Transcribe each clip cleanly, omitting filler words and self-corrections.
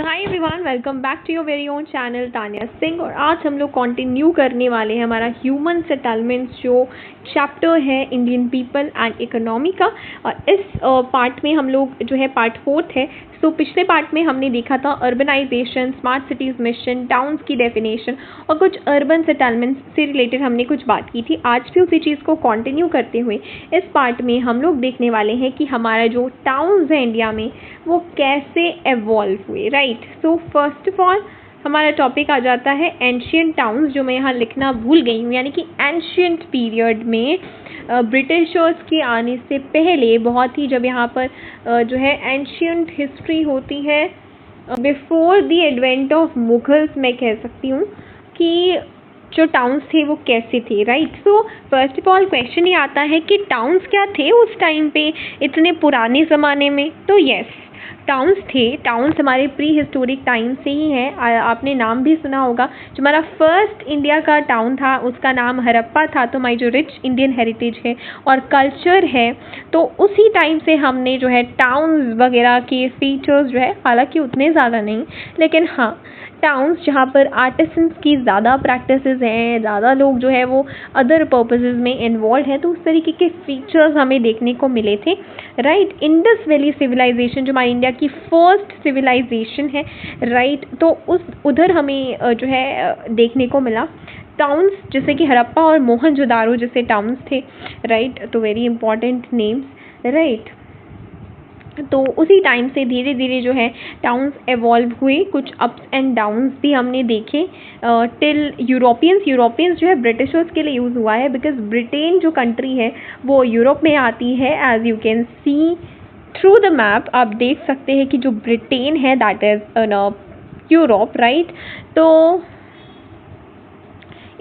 Hi everyone, welcome back to your very own channel Tania Singh. और आज हम लोग कंटिन्यू करने वाले हैं हमारा ह्यूमन सेटलमेंट्स जो चैप्टर है इंडियन पीपल एंड इकोनॉमी का। और इस पार्ट में हम लोग जो है पार्ट 4 है। तो पिछले पार्ट में हमने देखा था urbanization, smart cities mission, towns की डेफिनेशन और कुछ अर्बन सेटलमेंट्स से रिलेटेड हमने कुछ बात की थी। आज भी उसी चीज़ को कंटिन्यू करते हुए इस पार्ट में हम लोग देखने वाले हैं कि हमारा जो टाउन्स है इंडिया में वो कैसे एवॉल्व हुए, right. So first of all हमारा टॉपिक आ जाता है एंशियंट टाउन्स, जो मैं यहाँ लिखना भूल गई हूँ, यानी कि एंशियंट पीरियड में ब्रिटिशर्स के आने से पहले बहुत ही, जब यहाँ पर जो है एंशियंट हिस्ट्री होती है before the advent of Mughals, मैं कह सकती हूँ कि जो टाउन्स थे वो कैसे थे, right. So first of all question ये आता है कि टाउन्स क्या थे उस टाइम पे, इतने पुराने ज़माने में। तो यस, टाउन्स थे। टाउन्स हमारे प्री हिस्टोरिक टाइम से ही है। आपने नाम भी सुना होगा। जो हमारा फर्स्ट इंडिया का टाउन था उसका नाम हड़प्पा था। तो हमारी जो रिच इंडियन हेरिटेज है और कल्चर है, तो उसी टाइम से हमने जो है टाउन्स वगैरह के फीचर्स जो है, हालांकि उतने ज़्यादा नहीं, लेकिन हाँ टाउन्स जहाँ पर आर्टिसंस की ज़्यादा प्रैक्टिसेस हैं, ज़्यादा लोग जो है वो अदर पर्पसेस में इन्वॉल्व है, तो उस तरीके के फीचर्स हमें देखने को मिले थे, राइट। इंडस वैली सिविलाइजेशन जो हमारी इंडिया की फर्स्ट सिविलाइजेशन है, राइट, तो उधर हमें जो है देखने को मिला टाउन्स, जैसे कि हड़प्पा और मोहनजोदारो जैसे टाउन्स थे, राइट। तो वेरी इंपॉर्टेंट नेम्स, राइट। तो उसी टाइम से धीरे धीरे जो है टाउन्स एवॉल्व हुए, कुछ अप्स एंड डाउन्स भी हमने देखे टिल यूरोपियंस जो है ब्रिटिशर्स के लिए यूज़ हुआ है, बिकॉज ब्रिटेन जो कंट्री है वो यूरोप में आती है। As you can see through the map आप देख सकते हैं कि जो ब्रिटेन है दैट इज़ यूरोप, राइट। तो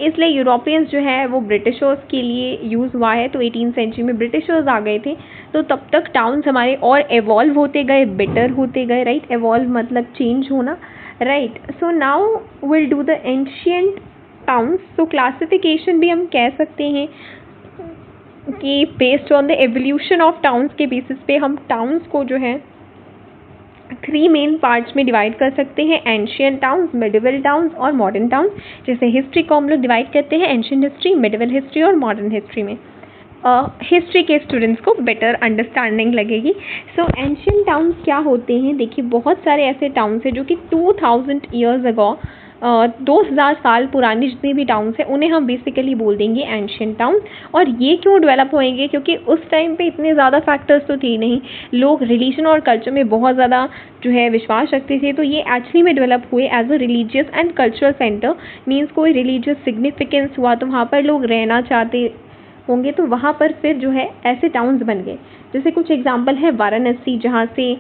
इसलिए यूरोपियंस जो है वो ब्रिटिशर्स के लिए यूज़ हुआ है। तो 18th सेंचुरी में ब्रिटिशर्स आ गए थे, तो तब तक टाउन्स हमारे और एवॉल्व होते गए, बेटर होते गए, राइट। एवॉल्व मतलब चेंज होना, right. So now will do the ancient towns. तो क्लासिफिकेशन भी हम कह सकते हैं कि based on the evolution of towns के बेसिस पे हम टाउन्स को जो है 3 मेन पार्ट्स में डिवाइड कर सकते हैं, एंशियंट टाउन्स, मिडिवल टाउन्स और मॉडर्न टाउन्स। जैसे हिस्ट्री को हम लोग डिवाइड करते हैं एंशियंट हिस्ट्री, मिडिवल हिस्ट्री और मॉडर्न हिस्ट्री में। हिस्ट्री के स्टूडेंट्स को बेटर अंडरस्टैंडिंग लगेगी। सो एंशियंट टाउन्स क्या होते हैं, देखिए बहुत सारे ऐसे टाउन्स हैं जो कि 2000 ईयर्स अगो 2000 साल पुरानी जितनी भी टाउन्स हैं उन्हें हम बेसिकली बोल देंगे एंशियंट टाउन्स। और ये क्यों डेवलप होएंगे, क्योंकि उस टाइम पे इतने ज़्यादा फैक्टर्स तो थे नहीं, लोग रिलीजन और कल्चर में बहुत ज़्यादा जो है विश्वास रखते थे। तो ये एक्चुअली में डेवलप हुए as a religious and cultural centre. Means कोई रिलीजियस सिग्निफिकेंस हुआ तो वहाँ पर लोग रहना चाहते होंगे, तो वहाँ पर फिर जो है ऐसे टाउन्स बन गए। जैसे कुछ एग्जांपल है वाराणसी, जहाँ से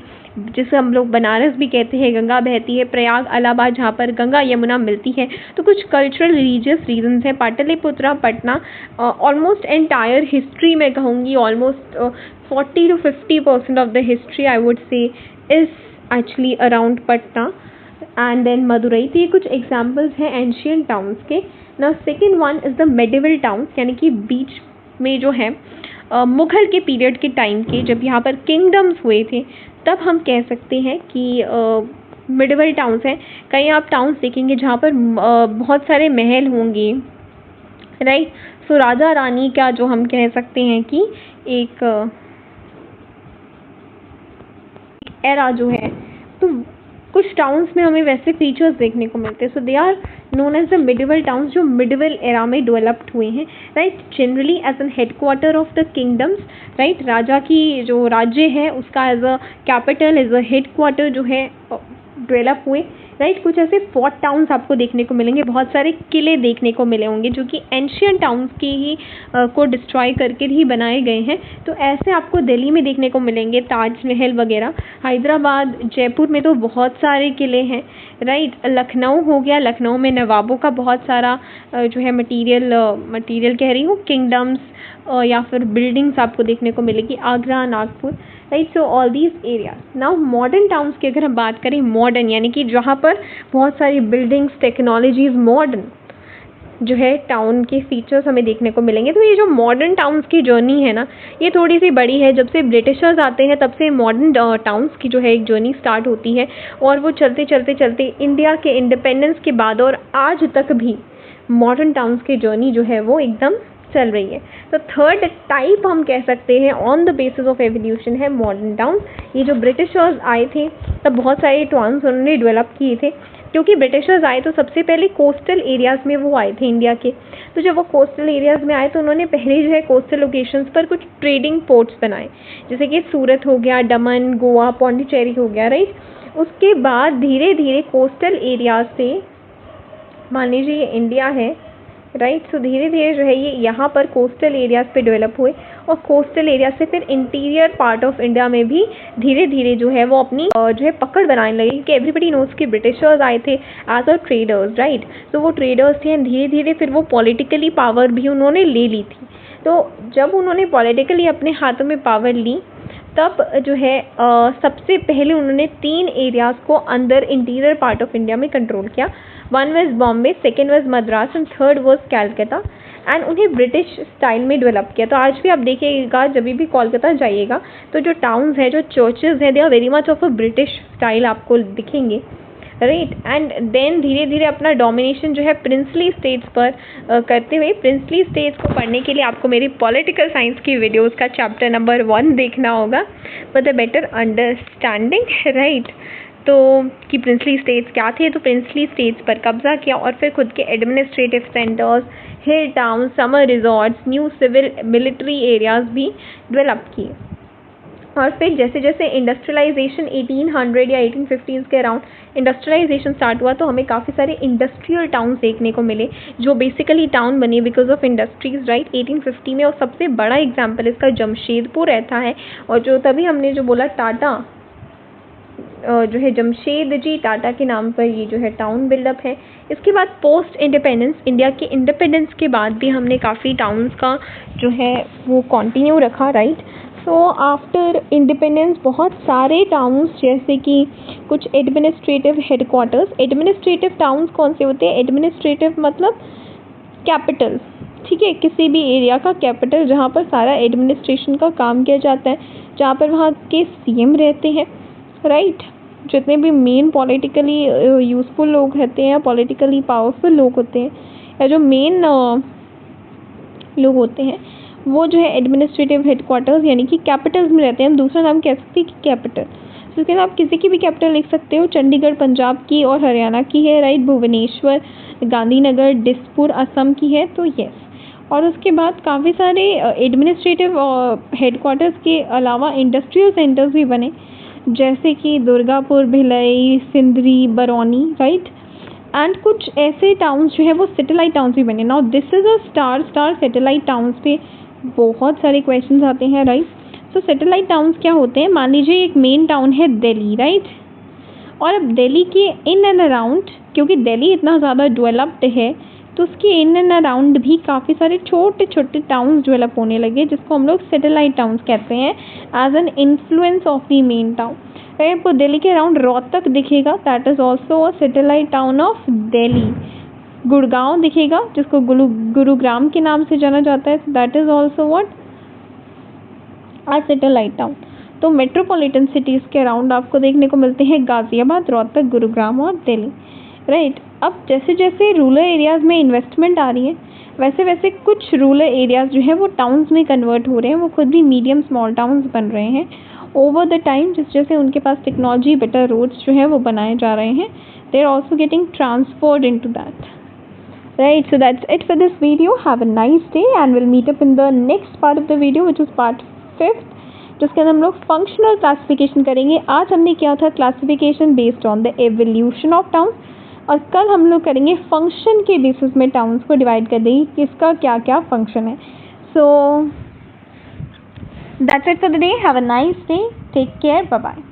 जिसे हम लोग बनारस भी कहते हैं, गंगा बहती है, प्रयाग इलाहाबाद जहाँ पर गंगा यमुना मिलती है। तो कुछ कल्चरल रिलीजियस रीजंस हैं। Pataliputra, Patna, almost entire history में कहूँगी almost 40 to 50% of the history I would say is actually around Patna and then Madurai. तो ये कुछ एग्जाम्पल्स हैं एंशियंट टाउन्स के। Now second one is the medieval towns, यानी कि बीच में जो है मुग़ल के पीरियड के टाइम के, जब यहाँ पर किंगडम्स हुए थे, तब हम कह सकते हैं कि मिडिवल टाउन्स हैं। कहीं आप टाउन्स देखेंगे जहाँ पर बहुत सारे महल होंगे, राइट। सो राजा रानी का जो हम कह सकते हैं कि एक एरा जो है, तो कुछ टाउन्स में हमें वैसे फीचर्स देखने को मिलते हैं। So they are known as the medieval towns, जो मिडिवल एरा में डेवलप्ड हुए हैं, right. Generally as an headquarter of the kingdoms, right. राजा की जो राज्य है उसका as a capital, as a headquarter जो है डेवलप हुए, राइट। कुछ ऐसे फोर्ट टाउन्स आपको देखने को मिलेंगे, बहुत सारे किले देखने को मिले होंगे जो कि एंशियंट टाउन्स की ही को डिस्ट्रॉय करके ही बनाए गए हैं। तो ऐसे आपको दिल्ली में देखने को मिलेंगे, ताजमहल वगैरह। हैदराबाद, जयपुर में तो बहुत सारे किले हैं, राइट। लखनऊ हो गया, लखनऊ में नवाबों का बहुत सारा जो है मटीरियल कह रही हूँ, किंगडम्स या फिर बिल्डिंग्स आपको देखने को मिलेगी। Agra, Nagpur, right. So all these areas. Now modern towns की अगर हम बात करें, मॉडर्न यानी कि जहाँ पर बहुत सारी बिल्डिंग्स, टेक्नोलॉजीज मॉडर्न, जो है टाउन के फीचर्स हमें देखने को मिलेंगे। तो ये जो मॉडर्न टाउन्स की जर्नी है ना, ये थोड़ी सी बड़ी है। जब से ब्रिटिशर्स आते हैं तब से मॉडर्न टाउन्स की जो है एक जर्नी स्टार्ट होती है, और वो चलते चलते चलते इंडिया के इंडिपेंडेंस के बाद और आज तक भी मॉडर्न टाउन्स की जर्नी जो है वो एकदम चल रही है। तो थर्ड टाइप हम कह सकते हैं on the basis of evolution है मॉडर्न टाउन। ये जो ब्रिटिशर्स आए थे तब बहुत सारे टाउन्स उन्होंने डेवलप किए थे, क्योंकि ब्रिटिशर्स आए तो सबसे पहले कोस्टल एरियाज़ में वो आए थे इंडिया के। तो जब वो कोस्टल एरियाज़ में आए तो उन्होंने पहले जो है कोस्टल लोकेशंस पर कुछ ट्रेडिंग पोर्ट्स बनाए, जैसे कि सूरत हो गया, दमन, गोवा, पौंडीचेरी हो गया, राइट। उसके बाद धीरे धीरे कोस्टल एरियाज से, मान लीजिए ये इंडिया है, राइट, सो धीरे धीरे जो है ये यहाँ पर कोस्टल एरियाज़ पे डेवलप हुए, और कोस्टल एरिया से फिर इंटीरियर पार्ट ऑफ इंडिया में भी धीरे धीरे जो है वो अपनी जो है पकड़ बनाने लगे, क्योंकि एवरीबडी नोज कि ब्रिटिशर्स आए थे एज अ ट्रेडर्स, राइट। तो वो ट्रेडर्स थे, धीरे धीरे फिर वो पॉलिटिकली पावर भी उन्होंने ले ली थी। तो जब उन्होंने पॉलिटिकली अपने हाथों में पावर ली, तब जो है सबसे पहले उन्होंने 3 एरियाज़ को अंदर इंटीरियर पार्ट ऑफ इंडिया में कंट्रोल किया। One was Bombay, second was Madras and third was Calcutta, and उन्हें ब्रिटिश स्टाइल में डेवलप किया। तो आज भी आप देखिएगा, जब भी कोलकाता जाइएगा तो जो टाउन्स हैं, जो चर्चेज़ हैं, they are very much of a British style आपको दिखेंगे, राइट। एंड देन धीरे धीरे अपना डोमिनेशन जो है प्रिंसली स्टेट्स पर करते हुए, प्रिंसली स्टेट्स को पढ़ने के लिए आपको मेरी पॉलिटिकल साइंस की वीडियोस का चैप्टर नंबर 1 देखना होगा for the better understanding, right. तो कि प्रिंसली स्टेट्स क्या थे, तो प्रिंसली स्टेट्स पर कब्जा किया और फिर खुद के administrative centres, hill town, summer resorts, new civil military areas भी डेवलप किए। और फिर जैसे जैसे इंडस्ट्रियलाइजेशन 1800 या 1850s के अराउंड इंडस्ट्रियलाइजेशन स्टार्ट हुआ, तो हमें काफ़ी सारे इंडस्ट्रियल टाउन्स देखने को मिले, जो बेसिकली टाउन बने बिकॉज ऑफ इंडस्ट्रीज, राइट, 1850 में। और सबसे बड़ा एग्जाम्पल इसका जमशेदपुर रहता है, और जो तभी हमने जो बोला टाटा जो है जमशेद जी टाटा के नाम पर ये जो है टाउन बिल्डअप है। इसके बाद पोस्ट इंडिपेंडेंस, इंडिया के इंडिपेंडेंस के बाद भी हमने काफ़ी टाउन्स का जो है वो कंटिन्यू रखा, राइट। सो आफ्टर इंडिपेंडेंस बहुत सारे टाउन्स, जैसे कि कुछ एडमिनिस्ट्रेटिव हेडक्वार्टर्स, एडमिनिस्ट्रेटिव टाउन्स कौन से होते हैं, एडमिनिस्ट्रेटिव मतलब कैपिटल, ठीक है, किसी भी एरिया का कैपिटल जहाँ पर सारा एडमिनिस्ट्रेशन का काम किया जाता है, जहाँ पर वहाँ के सीएम रहते हैं, राइट। जितने भी मेन पॉलिटिकली यूज़फुल लोग रहते हैं या पॉलिटिकली पावरफुल लोग होते हैं, या जो मेन लोग होते हैं, वो जो है एडमिनिस्ट्रेटिव हेडक्वार्टर्स यानी कि कैपिटल्स में रहते हैं। हम दूसरा नाम कह सकते हैं कि कैपिटल। तो इसके आप किसी की भी कैपिटल लिख सकते हो, चंडीगढ़ पंजाब की और हरियाणा की है, राइट, भुवनेश्वर गांधीनगर दिसपुर असम की है, तो यस। और उसके बाद काफ़ी सारे एडमिनिस्ट्रेटिव हेडक्वार्टर्स के अलावा इंडस्ट्रियल सेंटर्स भी बने, जैसे कि दुर्गापुर, भिलाई, सिंदरी, बरौनी, राइट। एंड कुछ ऐसे टाउन्स जो है वो सैटेलाइट टाउन्स भी बने। Now this is a star satellite towns पे बहुत सारे क्वेश्चंस आते हैं, राइट। सो सैटेलाइट टाउन्स क्या होते हैं, मान लीजिए एक मेन टाउन है दिल्ली, राइट, और अब दिल्ली के इन एंड अराउंड, क्योंकि दिल्ली इतना ज़्यादा डेवलप्ड है, तो उसके इन एंड अराउंड भी काफ़ी सारे छोटे छोटे टाउन्स डेवलप होने लगे, जिसको हम लोग सैटेलाइट टाउन्स कहते हैं as an influence of the main town. आपको दिल्ली के अराउंड रोहतक दिखेगा, that is also a satellite town of Delhi. Gurgaon दिखेगा, जिसको गुरुग्राम के नाम से जाना जाता है, that is also what, a satellite town. तो मेट्रोपॉलिटन सिटीज़ के अराउंड आपको देखने को मिलते हैं गाज़ियाबाद, रोहतक, गुरुग्राम और दिल्ली, राइट। अब जैसे जैसे रूरल एरियाज़ में इन्वेस्टमेंट आ रही है, वैसे वैसे कुछ रूरल एरियाज़ जो है वो टाउन्स में कन्वर्ट हो रहे हैं, वो खुद भी मीडियम स्मॉल टाउन्स बन रहे हैं ओवर द टाइम। जिस जैसे उनके पास टेक्नोलॉजी, बेटर रोड्स जो है वो बनाए जा रहे हैं, they are also getting transferred into that, right. So that's it for this video. Have a nice day and will meet up in the next part of the video which is part 5, जिसके अंदर हम लोग functional classification करेंगे। आज हमने किया था classification based on the evolution of towns, और कल हम लोग करेंगे फंक्शन के बेसिस में टाउन्स को डिवाइड कर देंगे कि इसका क्या क्या फंक्शन है। So that's it for the day. Have a nice day, take care, bye bye.